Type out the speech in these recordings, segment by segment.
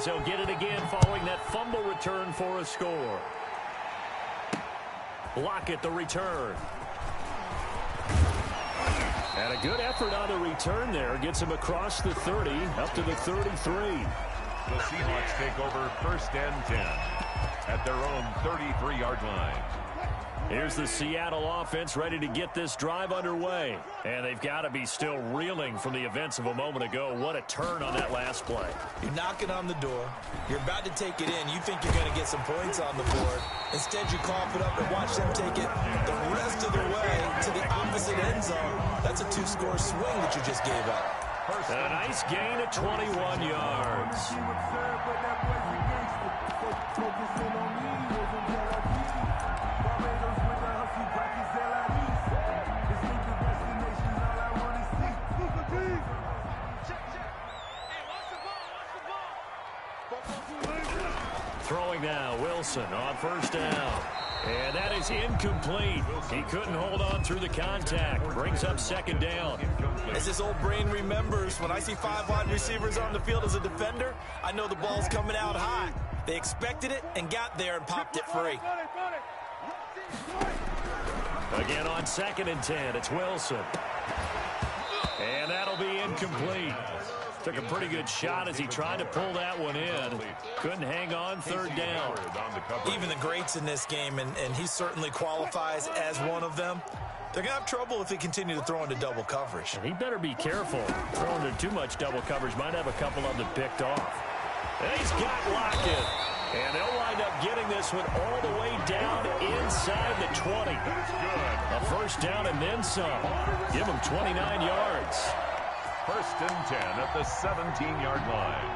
as they'll get it again following that fumble return for a score. Block at the return. And a good effort on the return there. Gets him across the 30, up to the 33. The Seahawks take over 1st and 10 at their own 33-yard line. Here's the Seattle offense ready to get this drive underway. And they've got to be still reeling from the events of a moment ago. What a turn on that last play. You're knocking on the door. You're about to take it in. You think you're going to get some points on the board. Instead, you cough it up and watch them take it the rest of the way to the opposite end zone. That's a 2-score swing that you just gave up. A nice gain of 21 yards. Throwing now, Wilson on 1st down. And that is incomplete. He couldn't hold on through the contact. Brings up 2nd down. As this old brain remembers, when I see 5 wide receivers on the field as a defender, I know the ball's coming out high. They expected it and got there and popped it free. Again on 2nd and 10, it's Wilson. And that'll be incomplete. Took a pretty good shot as he tried to pull that one in. Couldn't hang on 3rd down. Even the greats in this game, and he certainly qualifies as one of them, they're going to have trouble if they continue to throw into double coverage. And he better be careful. Throwing into too much double coverage might have a couple of them picked off. And he's got Lockett. And they'll wind up getting this one all the way down inside the 20. A 1st down and then some. Give him 29 yards. 1st and 10 at the 17-yard line.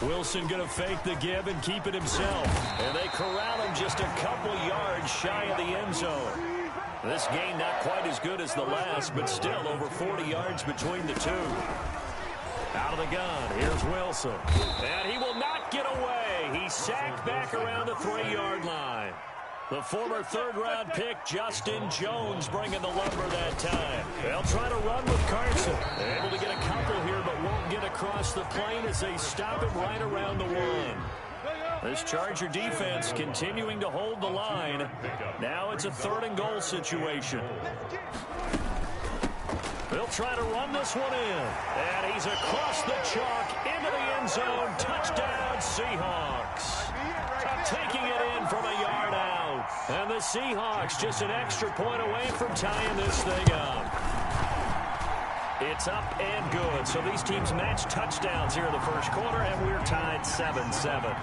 Wilson going to fake the give and keep it himself. And they corral him just a couple yards shy of the end zone. This gain not quite as good as the last, but still over 40 yards between the two. Out of the gun, here's Wilson. And he will not get away. He's sacked back around the 3-yard line. The former 3rd-round pick, Justin Jones, bringing the lumber that time. They'll try to run with Carson. They're able to get a couple here, but won't get across the plane as they stop him right around the 1. This Charger defense continuing to hold the line. Now it's a 3rd and goal situation. They'll try to run this one in. And he's across the chalk into the end zone. Touchdown, Seahawks. Taking it in from a yard out. And the Seahawks just an extra point away from tying this thing up. It's up and good. So these teams match touchdowns here in the 1st quarter, and we're tied 7-7.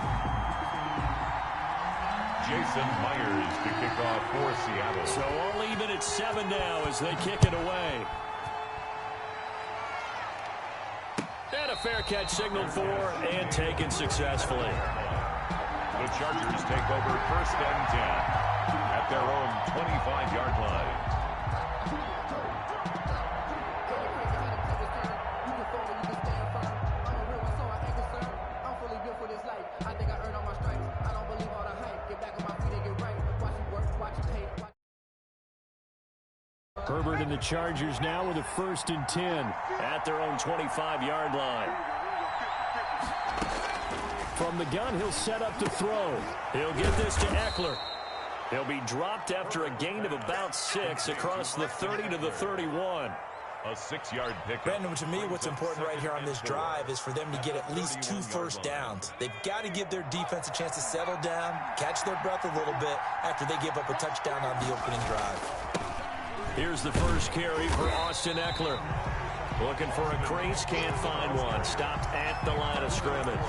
Jason Myers to kick off for Seattle. So all even at 7 now as they kick it away. And a fair catch signaled for and taken successfully. The Chargers take over 1st and 10 at their own 25-yard line. Herbert and the Chargers now with a 1st and 10 at their own 25-yard line. From the gun, he'll set up to throw. He'll get this to Eckler. He'll be dropped after a gain of about 6 across the 30 to the 31. A 6-yard pickup. Brandon, to me, what's important right here on this drive is for them to get at least 2 first downs. They've got to give their defense a chance to settle down, catch their breath a little bit after they give up a touchdown on the opening drive. Here's the first carry for Austin Eckler. Looking for a crease, can't find one. Stopped at the line of scrimmage.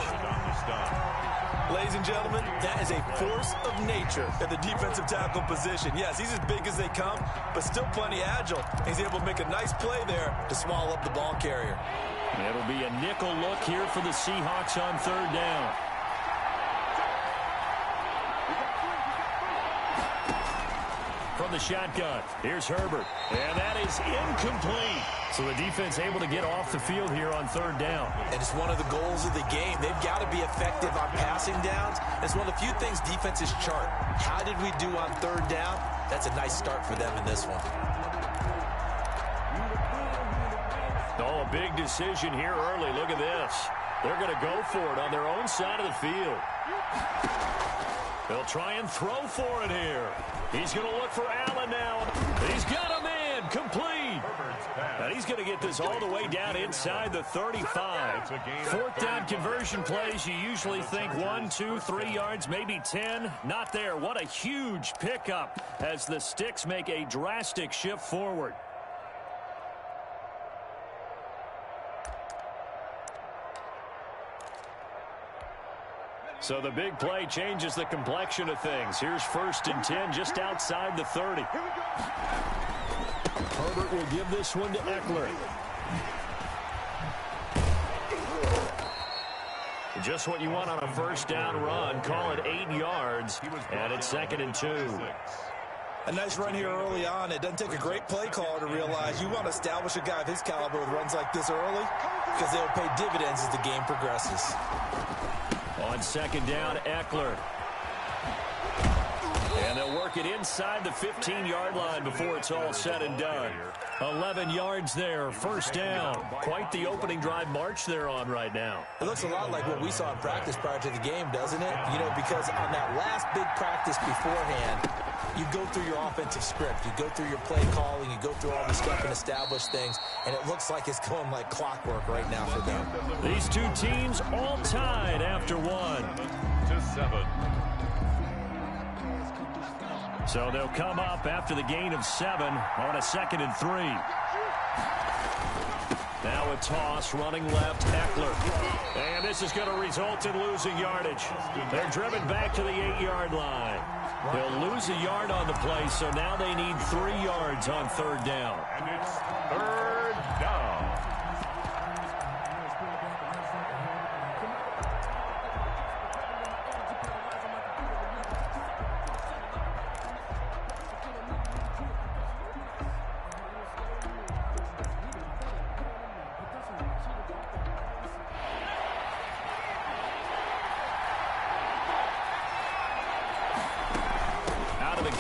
Ladies and gentlemen, that is a force of nature at the defensive tackle position. Yes, he's as big as they come, but still plenty agile. He's able to make a nice play there to swallow up the ball carrier. It'll be a nickel look here for the Seahawks on 3rd down. From the shotgun, here's Herbert. And that is incomplete. So the defense able to get off the field here on 3rd down. And it's one of the goals of the game. They've got to be effective on passing downs. It's one of the few things defenses chart. How did we do on 3rd down? That's a nice start for them in this one. Oh, a big decision here early. Look at this. They're going to go for it on their own side of the field. They'll try and throw for it here. He's going to look for Allen now. He's got him in. Complete. And he's going to get this all the way down inside the 35. Fourth down conversion plays, you usually think 1, 2, 3 yards, maybe 10. Not there. What a huge pickup as the Sticks make a drastic shift forward. So the big play changes the complexion of things. Here's 1st and 10 just outside the 30. Herbert will give this one to Eckler. Just what you want on a first down run. Call it 8 yards, and it's 2nd and 2. A nice run here early on. It doesn't take a great play caller to realize you want to establish a guy of his caliber with runs like this early because they'll pay dividends as the game progresses. On 2nd down, Eckler. And they'll work it inside the 15-yard line before it's all said and done. 11 yards there, 1st down. Quite the opening drive march they're on right now. It looks a lot like what we saw in practice prior to the game, doesn't it? You know, because on that last big practice beforehand, you go through your offensive script. You go through your play calling. You go through all the stuff and establish things. And it looks like it's going like clockwork right now for them. These two teams all tied after 1. 7-7. So they'll come up after the gain of 7 on a 2nd and 3. Now a toss running left, Eckler. And this is going to result in losing yardage. They're driven back to the 8-yard line. They'll lose a yard on the play, so now they need 3 yards on 3rd down. And it's 3rd down.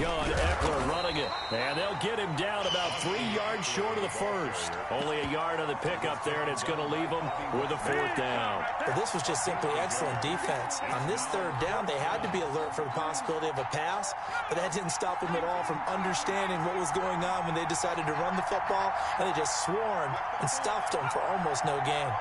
Gun, Eckler running it. And they'll get him down about 3 yards short of the 1st. Only a yard on the pickup there, and it's going to leave them with a 4th down. Well, this was just simply excellent defense. On this 3rd down, they had to be alert for the possibility of a pass, but that didn't stop them at all from understanding what was going on when they decided to run the football, and they just swarmed and stuffed them for almost no gain.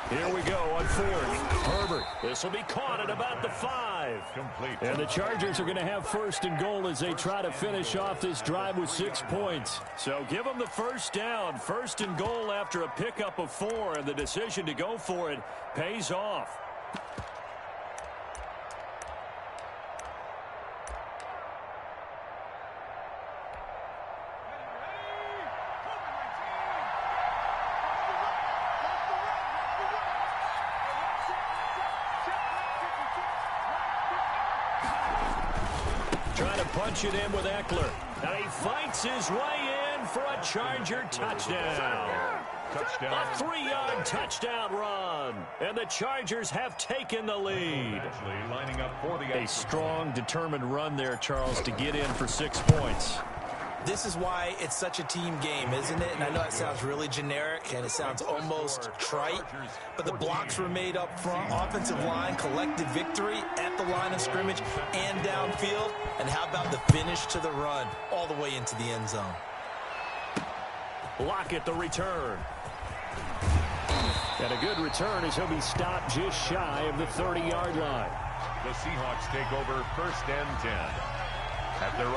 Here we go on 4th. Herbert. This will be caught at about the 5. Complete. And the Chargers are going to have 1st and goal as they try to finish off this drive with 6 points. So give them the 1st down. 1st and goal after a pickup of 4, and the decision to go for it pays off. Punch it in with Eckler. And he fights his way in for a Charger touchdown. A 3-yard touchdown run. And the Chargers have taken the lead. Lining up for the a strong, determined run there, Charles, to get in for 6 points. This is why it's such a team game, isn't it? And I know it sounds really generic and it sounds almost trite, but the blocks were made up front, offensive line, collective victory at the line of scrimmage and downfield. And how about the finish to the run all the way into the end zone? Lockett the return. And a good return as he'll be stopped just shy of the 30-yard line. The Seahawks take over 1st and 10.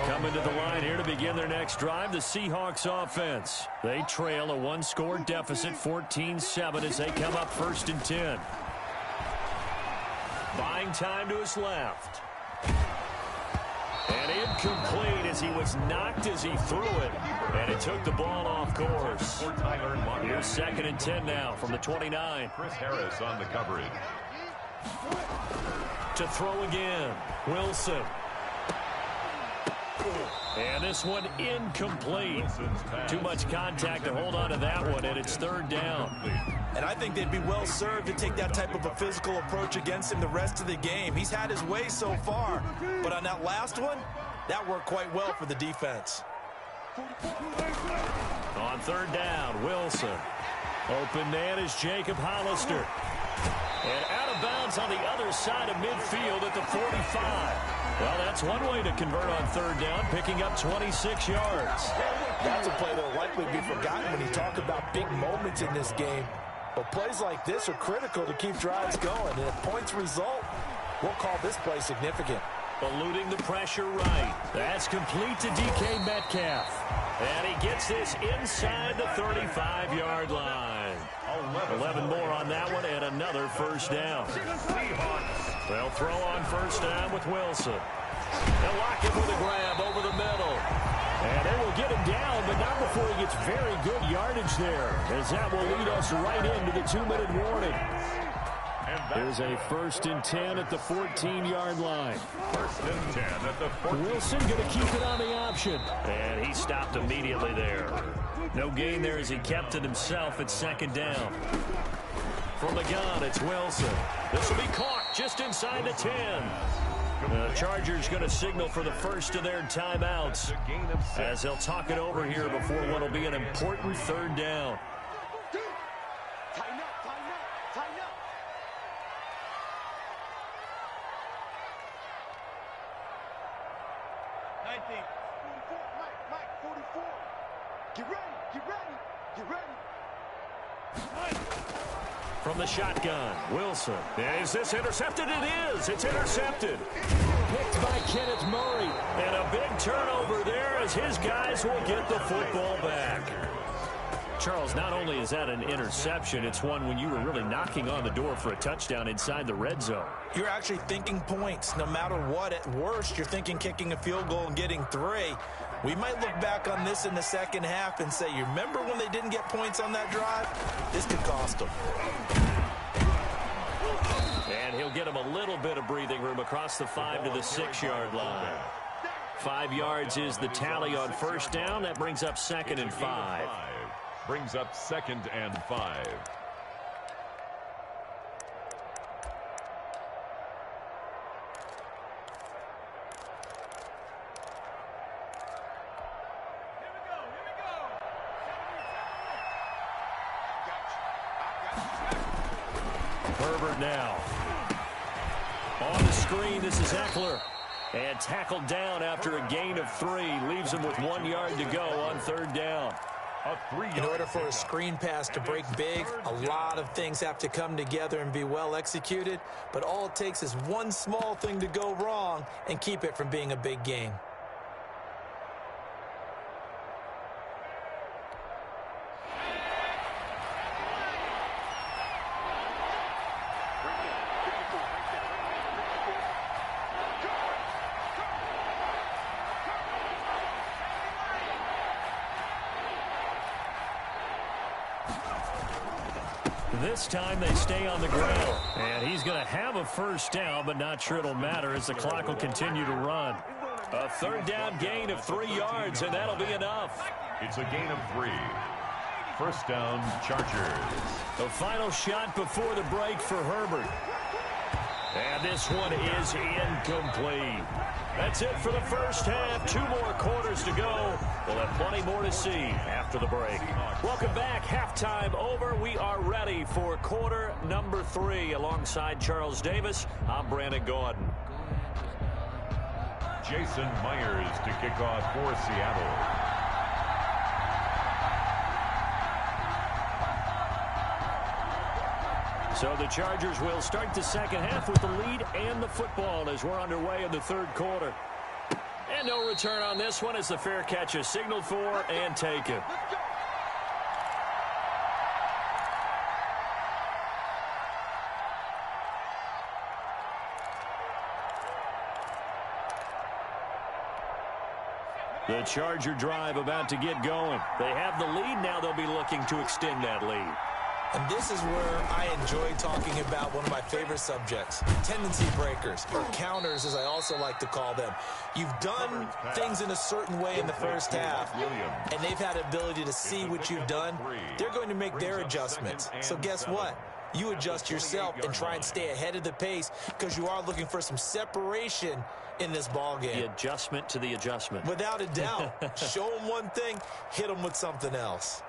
Coming to the line here to begin their next drive, the Seahawks offense. They trail a 1-score deficit, 14-7, as they come up 1st and 10. Buying time to his left. And incomplete as he was knocked as he threw it. And it took the ball off course. Here's 2nd and 10 now from the 29. Chris Harris on the coverage. To throw again, Wilson. And this one incomplete. Too much contact to hold on to that one, and it's 3rd down. And I think they'd be well served to take that type of a physical approach against him the rest of the game. He's had his way so far, but on that last one, that worked quite well for the defense. On third down, Wilson. Open man is Jacob Hollister. And out of bounds on the other side of midfield at the 45. Well, that's one way to convert on third down, picking up 26 yards. That's a play that will likely be forgotten when you talk about big moments in this game. But plays like this are critical to keep drives going. And if points result, we'll call this play significant. Eluding the pressure right. That's complete to DK Metcalf. And he gets this inside the 35-yard line. 11 more on that one and another first down. They'll throw on first down with Wilson. They'll lock him with a grab over the middle. And they will get him down, but not before he gets very good yardage there, as that will lead us right into the 2-minute warning. Here's a 1st and 10 at the 14-yard line. 1st and 10 at the 14. Wilson going to keep it on the option. And he stopped immediately there. No gain there as he kept it himself at 2nd down. From the gun, it's Wilson. This will be caught just inside the 10. The Chargers going to signal for the first of their timeouts as they'll talk it over here before what will be an important 3rd down. From the shotgun, Wilson. Is this intercepted? It is. It's intercepted. Picked by Kenneth Murray. And a big turnover there as his guys will get the football back. Charles, not only is that an interception, it's one when you were really knocking on the door for a touchdown inside the red zone. You're actually thinking points. No matter what, at worst, you're thinking kicking a field goal and getting 3. We might look back on this in the second half and say, you remember when they didn't get points on that drive? This could cost them. And he'll get him a little bit of breathing room across the 5 to the 6-yard line. 5 yards is the tally on first down. That brings up 2nd and 5. Brings up 2nd and 5. Herbert now. On the screen, this is Eckler. And tackled down after a gain of 3. Leaves him with 1 yard to go on 3rd down. In order for a screen pass to break big, a lot of things have to come together and be well executed. But all it takes is one small thing to go wrong and keep it from being a big gain. This time they stay on the ground. And he's going to have a first down, but not sure it'll matter as the clock will continue to run. A 3rd down gain of 3 yards, and that'll be enough. It's a gain of 3. First down, Chargers. The final shot before the break for Herbert. And this one is incomplete. That's it for the first half. 2 more quarters to go. We'll have plenty more to see after the break. Welcome back. Halftime over. We are ready for quarter number 3. Alongside Charles Davis, I'm Brandon Gaudin. Jason Myers to kick off for Seattle. So the Chargers will start the second half with the lead and the football as we're underway in the 3rd quarter. And no return on this one as the fair catch is signaled for and taken. The Charger drive about to get going. They have the lead. Now they'll be looking to extend that lead. And this is where I enjoy talking about one of my favorite subjects, tendency breakers, or counters as I also like to call them. You've done things in a certain way in the first half, and they've had the ability to see what you've done. They're going to make their adjustments. So guess what? you adjust yourself and try and stay ahead of the pace because you are looking for some separation in this ball game. The adjustment to the adjustment. Without a doubt. Show them one thing, hit them with something else.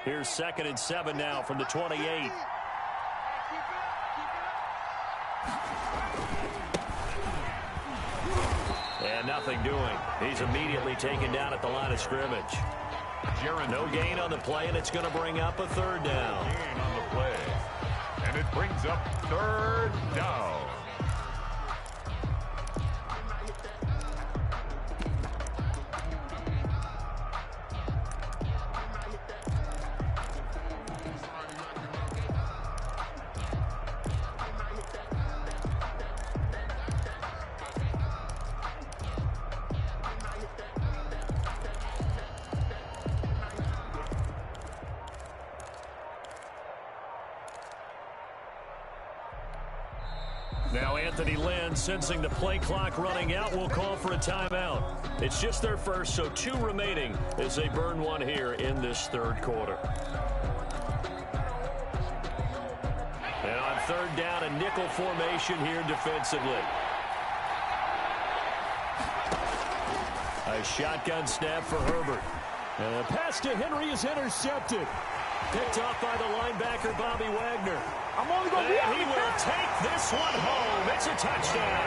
Here's 2nd and 7 now from the 28. And nothing doing. He's immediately taken down at the line of scrimmage. No gain on the play, and it's going to bring up a 3rd down. Gain on the play. And it brings up 3rd down. Now Anthony Lynn, sensing the play clock running out, will call for a timeout. It's just their first, so 2 remaining as they burn one here in this 3rd quarter. And on 3rd down, a nickel formation here defensively. A shotgun snap for Herbert. And the pass to Henry is intercepted. Picked off by the linebacker, Bobby Wagner. And he will take this one home. It's a touchdown.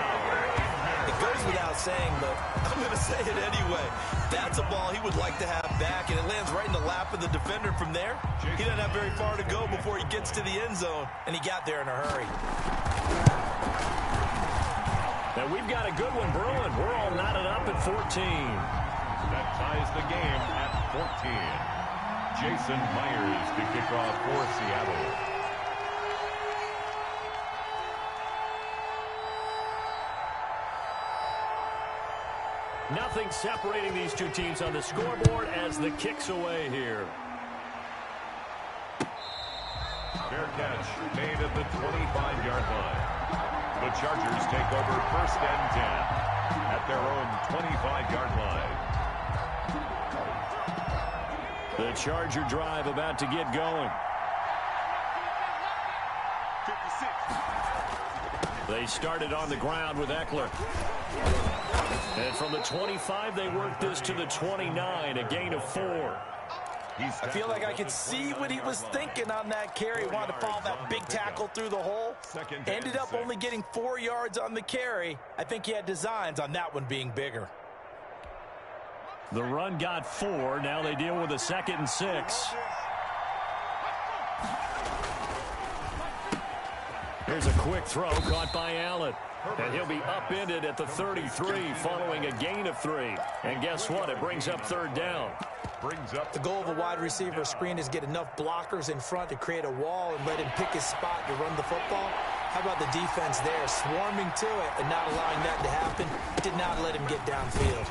It goes without saying, but I'm going to say it anyway. That's a ball he would like to have back, and it lands right in the lap of the defender from there. He doesn't have very far to go before he gets to the end zone, and he got there in a hurry. Now we've got a good one brewing. We're all knotted up at 14. That ties the game at 14. Jason Myers to kick off for Seattle. Nothing separating these 2 teams on the scoreboard as the kick's away here. Fair catch made at the 25-yard line. The Chargers take over 1st and 10 at their own 25-yard line. The Charger drive about to get going. They started on the ground with Eckler. And from the 25, they worked this to the 29, a gain of 4. I feel like I could see what he was thinking on that carry. Wanted to follow that big tackle through the hole. Ended up only getting 4 yards on the carry. I think he had designs on that one being bigger. The run got 4. Now they deal with a 2nd and 6. Here's a quick throw caught by Allen. And he'll be upended at the 33 following a gain of 3. And guess what? It brings up 3rd down. The goal of a wide receiver screen is get enough blockers in front to create a wall and let him pick his spot to run the football. How about the defense there, swarming to it and not allowing that to happen? Did not let him get downfield.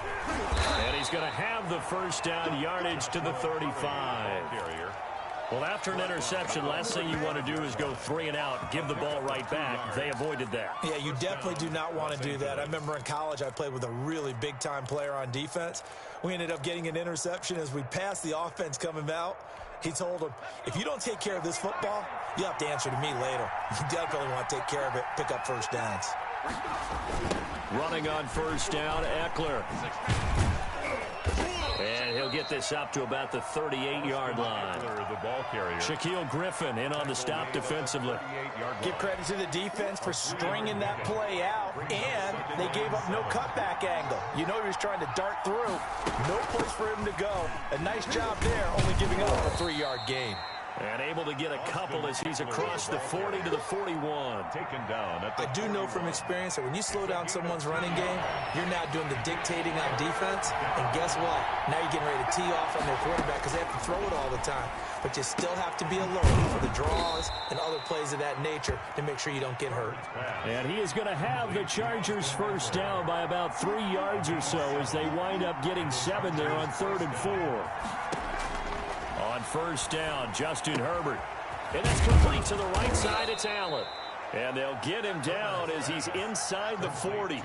And he's going to have the 1st down, yardage to the 35. Well, after an interception, last thing you want to do is go 3 and out, give the ball right back. They avoided that. Yeah, you definitely do not want to do that. I remember in college I played with a really big-time player on defense. We ended up getting an interception as we passed the offense coming out. He told him, if you don't take care of this football, you'll have to answer to me later. You definitely want to take care of it, pick up 1st downs. Running on 1st down, Eckler. And he'll get this up to about the 38-yard line. The ball carrier. Shaquille Griffin in on the stop defensively. Give credit to the defense for stringing that play out, and they gave up no cutback angle. You know he was trying to dart through. No place for him to go. A nice job there, only giving up a 3-yard gain. And able to get a couple as he's across the 40 to the 41. Taken down. I do know from experience that when you slow down someone's running game, you're now doing the dictating on defense. And guess what? Now you're getting ready to tee off on their quarterback because they have to throw it all the time. But you still have to be alert for the draws and other plays of that nature to make sure you don't get hurt. And he is going to have the Chargers 1st down by about 3 yards or so as they wind up getting 7 there on 3rd and 4. On 1st down, Justin Herbert. And that's complete to the right side. It's Allen. And they'll get him down as he's inside the 40.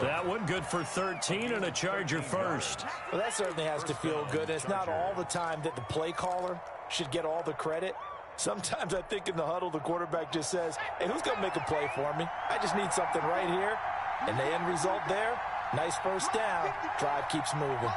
That one good for 13 and a Charger first. Well, that certainly has to feel good. And it's not all the time that the play caller should get all the credit. Sometimes I think in the huddle, the quarterback just says, hey, who's going to make a play for me? I just need something right here. And the end result there, nice first down. Drive keeps moving.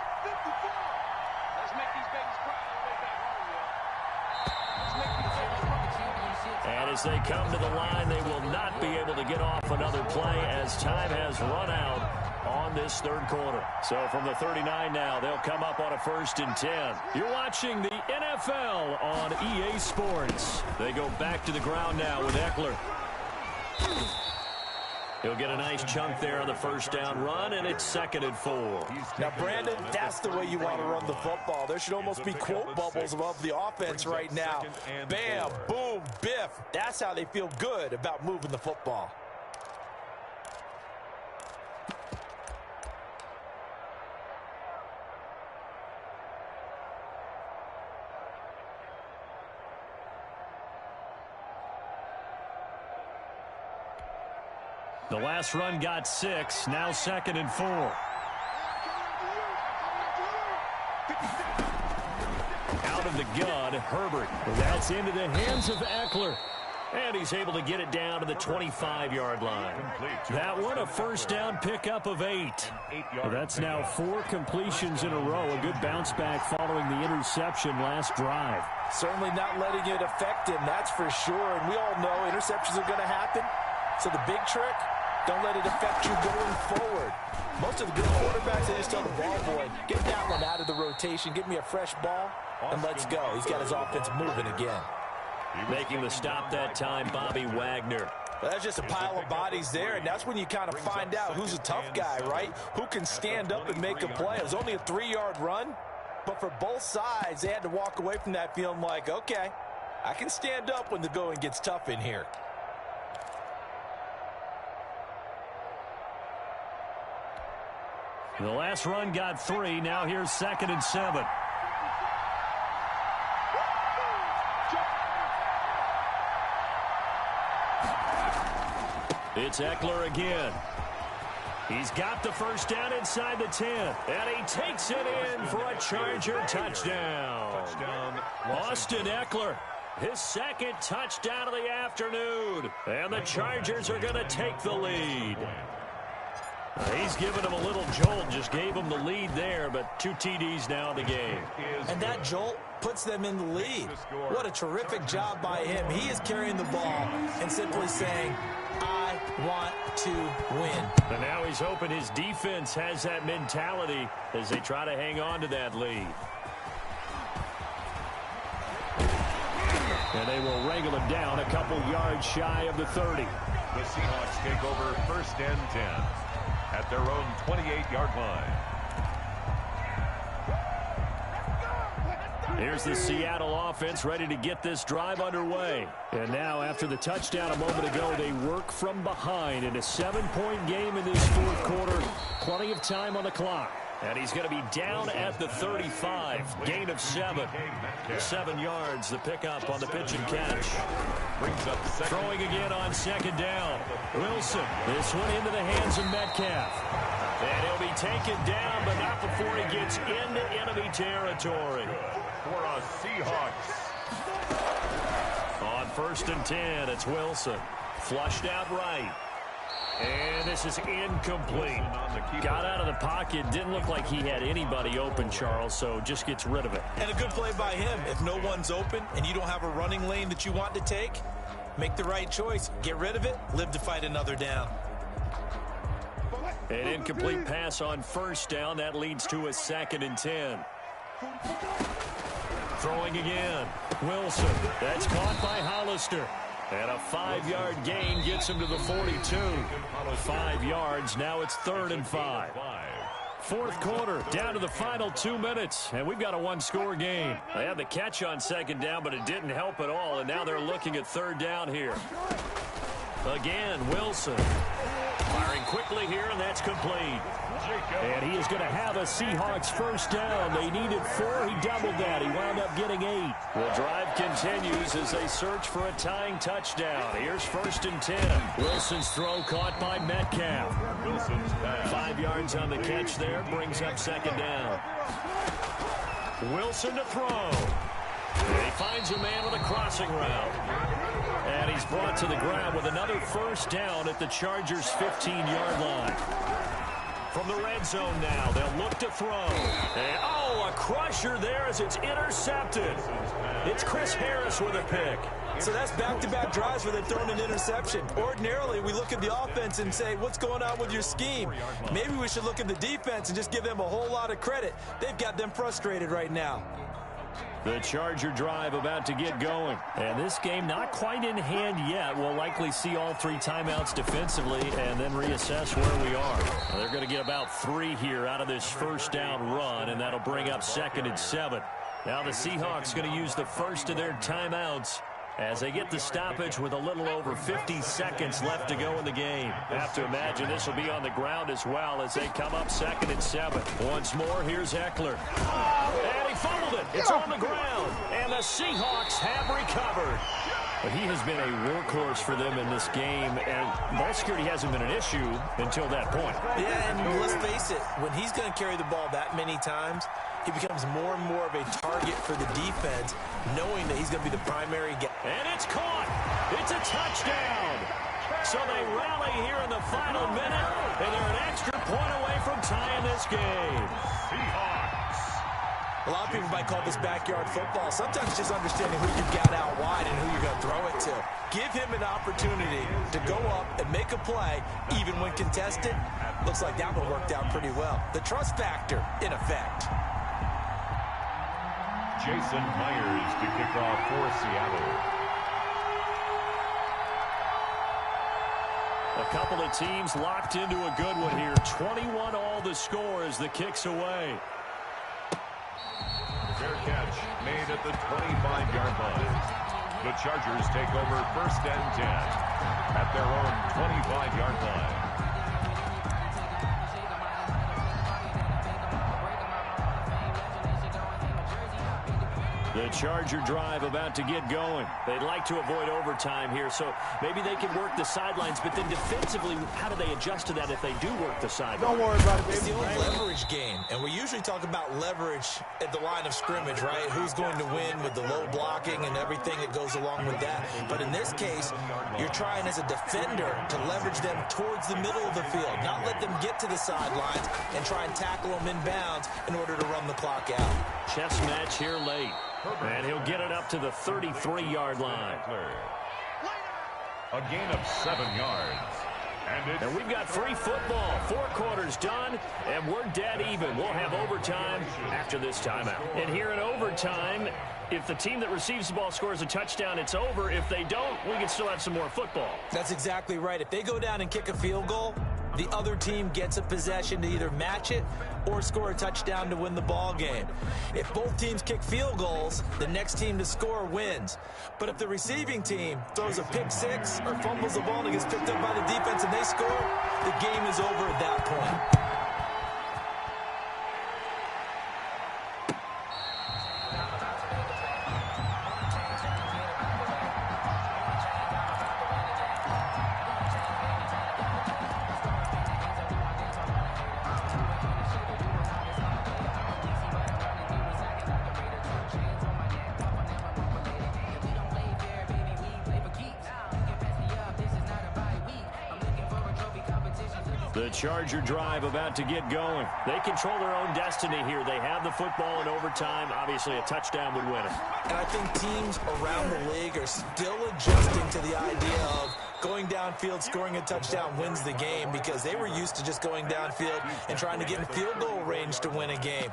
And as they come to the line, they will not be able to get off another play as time has run out on this third quarter. So from the 39 now, they'll come up on a 1st and 10. You're watching the NFL on EA Sports. They go back to the ground now with Eckler. He'll get a nice chunk there on the first down run, and it's 2nd and 4. Now, Brandon, that's the way you want to run the football. There should almost be quote bubbles above the offense right now. Bam, boom, biff. That's how they feel good about moving the football. The last run got 6, now 2nd and 4. Out of the gun, Herbert. That's into the hands of Eckler. And he's able to get it down to the 25-yard line. That one, a first down pickup of 8. That's now 4 completions in a row. A good bounce back following the interception last drive. Certainly not letting it affect him, that's for sure. And we all know interceptions are going to happen. So the big trick, don't let it affect you going forward. Most of the good quarterbacks, they just tell the ball boy, get that one out of the rotation, give me a fresh ball, and let's go. He's got his offense moving again. Making the stop that time, Bobby Wagner. Well, that's just a pile of bodies there, and that's when you kind of find out who's a tough guy, right? Who can stand up and make a play. It was only a 3-yard run, but for both sides, they had to walk away from that feeling like, okay, I can stand up when the going gets tough in here. The last run got 3. Now here's 2nd and 7. It's Eckler again. He's got the first down inside the 10. And he takes it in for a Charger touchdown. Austin Eckler, his 2nd touchdown of the afternoon. And the Chargers are going to take the lead. He's given him a little jolt, just gave him the lead there, but 2 TDs now in the game. And that jolt puts them in the lead. What a terrific job by him. He is carrying the ball and simply saying, I want to win. And now he's hoping his defense has that mentality as they try to hang on to that lead. And they will wrangle him down a couple yards shy of the 30. The Seahawks take over 1st and 10 at their own 28-yard line. Here's the Seattle offense ready to get this drive underway. And now after the touchdown a moment ago, they work from behind in a 7-point game in this 4th quarter. Plenty of time on the clock. And he's going to be down at the 35. Gain of 7. 7 yards, the pickup on the pitch and catch. Brings up throwing again on 2nd down. Wilson, this one into the hands of Metcalf. And he'll be taken down, but not before he gets into enemy territory. For a Seahawks. On 1st and 10, it's Wilson. Flushed out right. And this is incomplete. Got out of the pocket. Didn't look like he had anybody open, Charles, so just gets rid of it. And a good play by him. If no one's open and you don't have a running lane that you want to take, make the right choice. Get rid of it. Live to fight another down. An incomplete pass on 1st down. That leads to a 2nd and 10. Throwing again. Wilson. That's caught by Hollister. And a 5-yard gain gets him to the 42. 5 yards. Now it's 3rd and 5. 4th quarter, down to the final 2 minutes, and we've got a 1-score game. They had the catch on 2nd down, but it didn't help at all, and now they're looking at 3rd down here. Again, Wilson. Firing quickly here, and that's complete. And he is going to have a Seahawks first down. They needed 4. He doubled that. He wound up getting 8. The drive continues as they search for a tying touchdown. Here's 1st and 10. Wilson's throw caught by Metcalf. Wilson's pass. 5 yards on the catch there. Brings up 2nd down. Wilson to throw. And he finds a man with a crossing route. And he's brought to the ground with another first down at the Chargers' 15-yard line. From the red zone now, they'll look to throw. And, a crusher there as it's intercepted. It's Chris Harris with a pick. So that's back-to-back drives where they've thrown an interception. Ordinarily, we look at the offense and say, what's going on with your scheme? Maybe we should look at the defense and just give them a whole lot of credit. They've got them frustrated right now. The Charger drive about to get going. And this game not quite in hand yet. We'll likely see all 3 timeouts defensively and then reassess where we are. They're going to get about 3 here out of this first down run, and that'll bring up 2nd and 7. Now the Seahawks going to use the first of their timeouts as they get the stoppage with a little over 50 seconds left to go in the game. Have to imagine this will be on the ground as well as they come up 2nd and 7. Once more, here's Eckler. And he fumbled it. It's on the ground. And the Seahawks have recovered. But he has been a workhorse for them in this game, and ball security hasn't been an issue until that point. Yeah, and let's face it, when he's going to carry the ball that many times, he becomes more and more of a target for the defense, knowing that he's going to be the primary guy. And it's caught. It's a touchdown. So they rally here in the final minute, and they're an extra point away from tying this game. Seahawks. A lot of people might call this backyard football. Sometimes just understanding who you've got out wide and who you're going to throw it to. Give him an opportunity to go up and make a play, even when contested. Looks like that one worked out pretty well. The trust factor in effect. Jason Myers to kick off for Seattle. A couple of teams locked into a good one here. 21 all the score as the kick's away. Fair catch made at the 25-yard line. The Chargers take over 1st and 10 at their own 25-yard line. The Charger drive about to get going. They'd like to avoid overtime here, so maybe they can work the sidelines, but then defensively, how do they adjust to that if they do work the sidelines? Don't worry about it, baby. It's the old leverage game, and we usually talk about leverage at the line of scrimmage, right? Who's going to win with the low blocking and everything that goes along with that. But in this case, you're trying as a defender to leverage them towards the middle of the field, not let them get to the sidelines and try and tackle them inbounds in order to run the clock out. Chess match here late. And he'll get it up to the 33-yard line. A gain of 7 yards. And we've got free football. 4 quarters done, and we're dead even. We'll have overtime after this timeout. And here in overtime, if the team that receives the ball scores a touchdown, it's over. If they don't, we can still have some more football. That's exactly right. If they go down and kick a field goal, the other team gets a possession to either match it or score a touchdown to win the ball game. If both teams kick field goals, the next team to score wins. But if the receiving team throws a pick six or fumbles the ball and it gets picked up by the defense and they score, the game is over at that point. The Charger drive about to get going. They control their own destiny here. They have the football in overtime. Obviously, a touchdown would win it. And I think teams around the league are still adjusting to the idea of going downfield, scoring a touchdown wins the game, because they were used to just going downfield and trying to get in field goal range to win a game.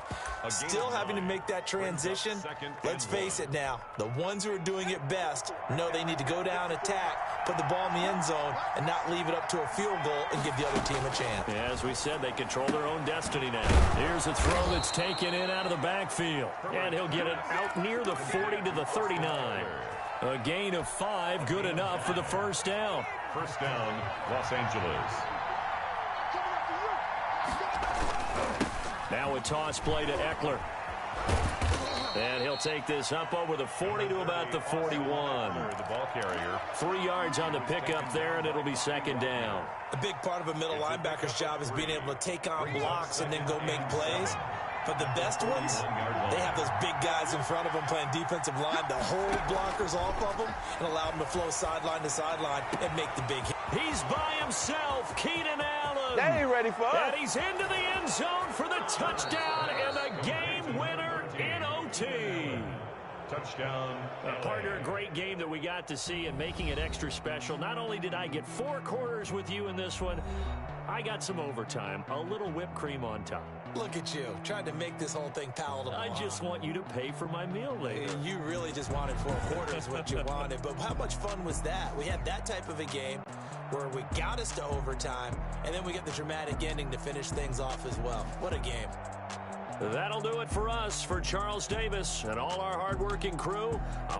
Still having to make that transition. Let's face it now, the ones who are doing it best know they need to go down, attack, put the ball in the end zone, and not leave it up to a field goal and give the other team a chance. Yeah, as we said, they control their own destiny now. Here's a throw that's taken in out of the backfield. And he'll get it out near the 40 to the 39. A gain of 5, good enough for the first down. First down, Los Angeles. Now a toss play to Eckler. And he'll take this up over the 40 to about the 41. The ball carrier. 3 yards on the pickup there, and it'll be second down. A big part of a middle linebacker's job is being able to take on blocks and then go make plays. But the best ones, they have those big guys in front of them playing defensive line to hold blockers off of them and allow them to flow sideline to sideline and make the big hit. He's by himself, Keenan Allen. They ain't ready for us. And he's into the end zone for the touchdown and the game winner in OT. Touchdown. Partner, a great game that we got to see and making it extra special. Not only did I get 4 quarters with you in this one, I got some overtime, a little whipped cream on top. Look at you, trying to make this whole thing palatable. I just want you to pay for my meal later. You really just wanted 4 quarters what you wanted, but how much fun was that? We had that type of a game where we got us to overtime, and then we get the dramatic ending to finish things off as well. What a game. That'll do it for us. For Charles Davis and all our hardworking crew, I'm